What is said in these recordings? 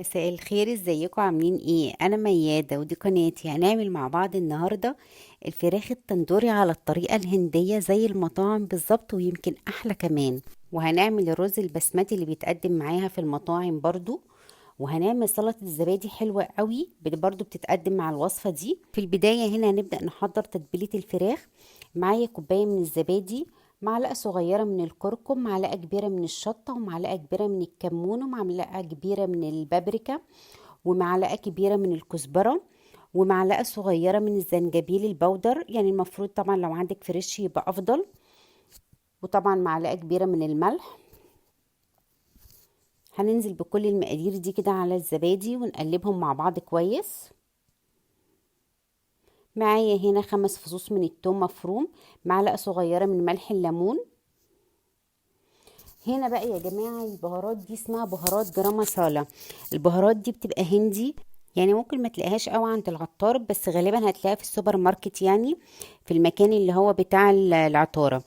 مساء الخير، ازيكم؟ عاملين ايه؟ انا ميادة ودي قناتي. هنعمل مع بعض النهاردة الفراخ التندوري على الطريقة الهندية زي المطاعم بالظبط، ويمكن احلى كمان. وهنعمل الرز البسمتي اللي بيتقدم معاها في المطاعم برضو. وهنعمل سلطة الزبادي حلوة قوي برضو بتتقدم مع الوصفة دي. في البداية هنا هنبدأ نحضر تتبيلة الفراخ. معايا كوباية من الزبادي، معلقة صغيرة من الكركم، معلقة كبيرة من الشطة، ومعلقة كبيرة من الكمون، ومعلقة كبيرة من البابريكا، ومعلقة كبيرة من الكزبرة، ومعلقة صغيرة من الزنجبيل البودر، يعني المفروض طبعا لو عندك فريش يبقى أفضل. وطبعا معلقة كبيرة من الملح. هننزل بكل المقادير دي كده على الزبادي ونقلبهم مع بعض كويس. معايا هنا 5 فصوص من الثوم مفروم، معلقة صغيرة من ملح الليمون. هنا بقى يا جماعة البهارات دي اسمها بهارات جرام مسالة. البهارات دي بتبقى هندي، يعني ممكن ما تلاقيهاش قوي عند العطار، بس غالبا هتلاقيها في السوبر ماركت، يعني في المكان اللي هو بتاع العطارة.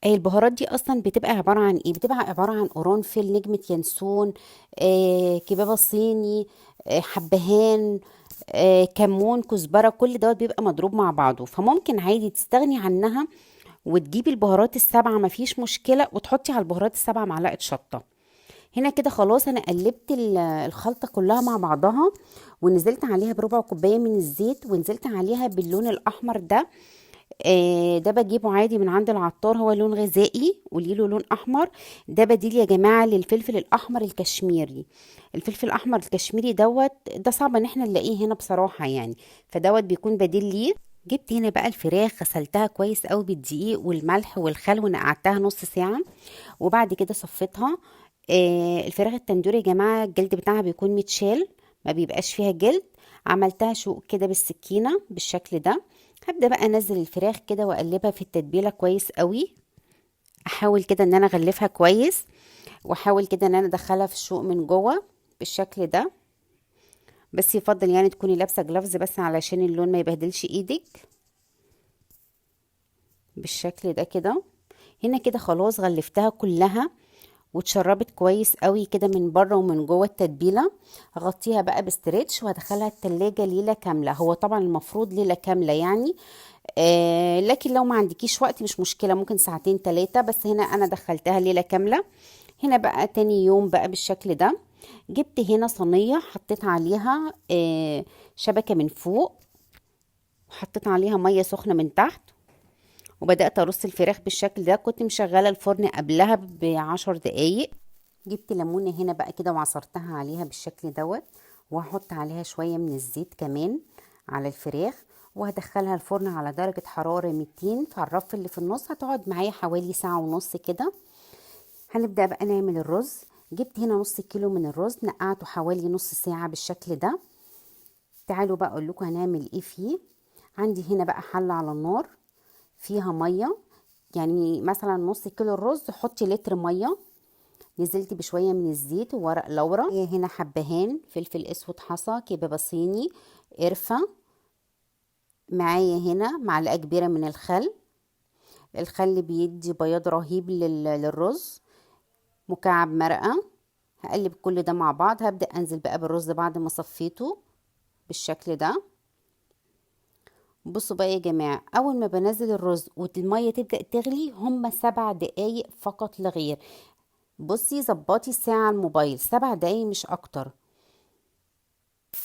البهارات دي اصلا بتبقى عبارة عن ايه؟ بتبقى عبارة عن قرنفل، نجمة ينسون، كبابة صيني، حبهان، كمون، كزبرة، كل دوت بيبقى مضروب مع بعضه. فممكن عادي تستغني عنها وتجيبي البهارات السبعة، مفيش مشكلة، وتحطي على البهارات السبعة معلقة شطة. هنا كده خلاص انا قلبت الخلطة كلها مع بعضها، ونزلت عليها بربع كوباية من الزيت، ونزلت عليها باللون الاحمر ده. ده بجيبه عادي من عند العطار، هو لون غذائي وليه له لون احمر. ده بديل يا جماعة للفلفل الاحمر الكشميري. الفلفل الاحمر الكشميري دوت، ده صعب ان احنا نلاقيه هنا بصراحة يعني، فدوت بيكون بديل ليه. جبت هنا بقى الفراخ، غسلتها كويس قوي بالدقيق والملح والخل ونقعتها نص ساعة، وبعد كده صفيتها. الفراخ التندوري يا جماعة الجلد بتاعها بيكون متشال، ما بيبقاش فيها جلد. عملتها شوق كده بالسكينة بالشكل ده. هبدأ بقى انزل الفراخ كده واقلبها في التتبيلة كويس قوي. احاول كده ان انا اغلفها كويس، واحاول كده ان انا ادخلها في الشوق من جوه بالشكل ده. بس يفضل يعني تكوني لابسة جلافز بس علشان اللون ما يبهدلش ايدك بالشكل ده كده. هنا كده خلاص غلفتها كلها واتشربت كويس قوي كده من بره ومن جوه التتبيله. هغطيها بقى بستريتش وهدخلها التلاجة ليله كامله. هو طبعا المفروض ليله كامله يعني، لكن لو ما عندكيش وقت مش مشكله، ممكن ساعتين 3، بس هنا انا دخلتها ليله كامله. هنا بقى تاني يوم بقى بالشكل ده، جبت هنا صينيه حطيت عليها شبكه من فوق، وحطيت عليها ميه سخنه من تحت، وبدأت أرص الفراخ بالشكل ده. كنت مشغلة الفرن قبلها ب10 دقايق. جبت ليمونة هنا بقى كده وعصرتها عليها بالشكل دوت، وهحط عليها شوية من الزيت كمان على الفراخ، وهدخلها الفرن على درجة حرارة 200 في الرف اللي في النص. هتقعد معايا حوالي ساعة ونص كده. هنبدأ بقى نعمل الرز. جبت هنا نص كيلو من الرز، نقعته حوالي نص ساعة بالشكل ده. تعالوا بقى اقول لكم هنعمل ايه فيه. عندي هنا بقى حلة على النار فيها ميه، يعني مثلا نص كيلو الرز حطي لتر ميه. نزلت بشويه من الزيت وورق لورا. هنا حبهان، فلفل اسود حصى، كبابه صيني، قرفه. معايا هنا معلقه كبيره من الخل. الخل بيدي بياض رهيب للرز. مكعب مرقه. هقلب كل ده مع بعض. هبدأ انزل بقى بالرز بعد ما صفيته بالشكل ده. بصوا بقى يا جماعة، أول ما بنزل الرز والمية تبدأ تغلي، هما 7 دقايق فقط لا غير. بصي ظبطي الساعة على الموبايل، 7 دقايق مش أكتر.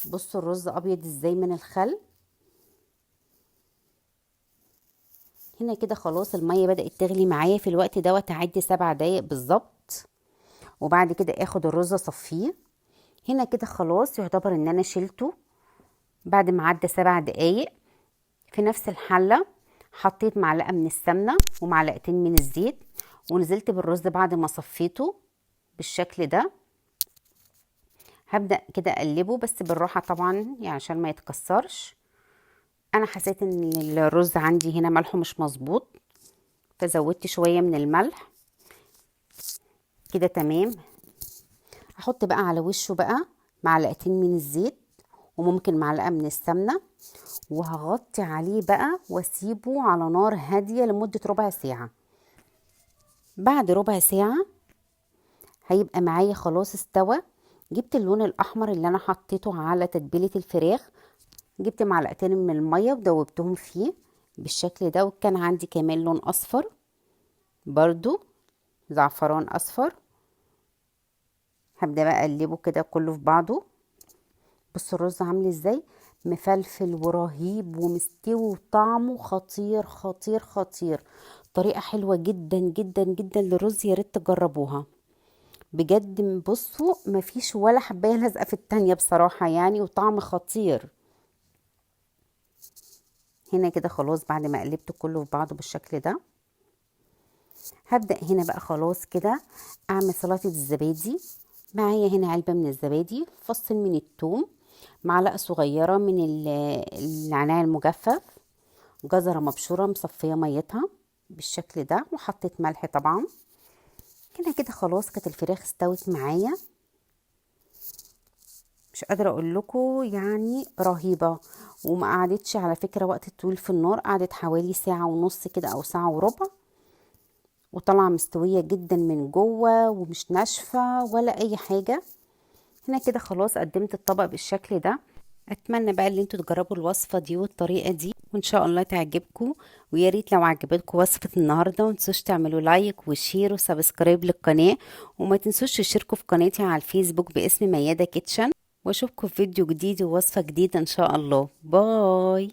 بصوا الرز أبيض ازاي من الخل. هنا كده خلاص المية بدأت تغلي معايا. في الوقت دوت هعدي 7 دقايق بالظبط، وبعد كده اخد الرز اصفيه. هنا كده خلاص يعتبر ان انا شلته بعد ما عدى 7 دقايق. في نفس الحلة حطيت معلقة من السمنة ومعلقتين من الزيت، ونزلت بالرز بعد ما صفيته بالشكل ده. هبدأ كده اقلبه بس بالراحة طبعا يعني عشان ما يتكسرش. انا حسيت ان الرز عندي هنا ملحه مش مظبوط، فزودت شوية من الملح كده تمام. هحط بقى على وشه بقى معلقتين من الزيت، وممكن معلقة من السمنة، وهغطي عليه بقى واسيبه على نار هادية لمدة ربع ساعة. بعد ربع ساعة هيبقى معايا خلاص استوى. جبت اللون الاحمر اللي انا حطيته على تتبيله الفراخ، جبت معلقتين من الميه ودوبتهم فيه بالشكل ده. وكان عندي كمان لون اصفر برضو، زعفران اصفر. هبدا بقى اقلبه كده كله في بعضه. بصوا الرز عامل ازاي، مفلفل ورهيب ومستوي وطعمه خطير خطير خطير. طريقه حلوه جدا جدا جدا للرز، يا ريت تجربوها بجد. بصوا مفيش ولا حبايه لازقه في التانية بصراحه يعني، وطعم خطير. هنا كده خلاص بعد ما قلبت كله في بعضه بالشكل ده، هبدأ هنا بقى خلاص كده اعمل سلطة الزبادي. معايا هنا علبة من الزبادي، فص من الثوم، معلقة صغيرة من النعناع المجفف، جزرة مبشورة مصفية ميتها بالشكل ده، وحطيت ملح طبعا. كده كده خلاص كانت الفراخ استوت معايا، مش قادرة اقول لكم يعني رهيبة. وما قعدتش على فكرة وقت طويل في النار، قعدت حوالي ساعة ونص كده او ساعة وربع، وطالعه مستويه جدا من جوه ومش ناشفه ولا اي حاجه. هنا كده خلاص قدمت الطبق بالشكل ده. اتمنى بقى ان انتوا تجربوا الوصفه دي والطريقه دي، وان شاء الله تعجبكم. ويا ريت لو عجبتكم وصفه النهارده ما تنسوش تعملوا لايك وشير وسبسكرايب للقناه، وما تنسوش تشتركوا في قناتي على الفيسبوك باسم ميادة كيتشن. واشوفكم في فيديو جديد ووصفه جديده ان شاء الله. باي.